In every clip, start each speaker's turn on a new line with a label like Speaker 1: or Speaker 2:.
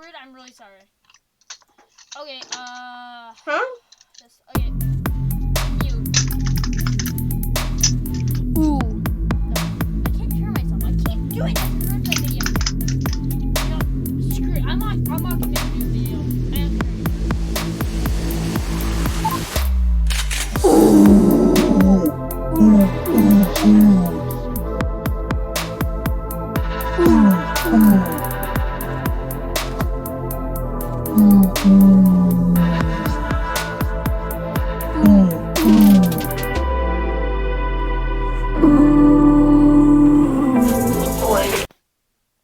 Speaker 1: word, I'm really sorry. Okay,
Speaker 2: Huh?
Speaker 1: okay. Mute. Ooh. No, I can't hear myself. I keep doing this to ruin the video. You know, screw it. I'm not gonna do the video. I am gonna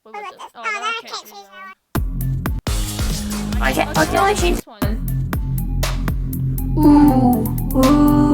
Speaker 1: What was this? Oh, that can't do that one.
Speaker 3: Okay,
Speaker 1: Okay,
Speaker 3: okay,
Speaker 1: this one.
Speaker 3: Ooh.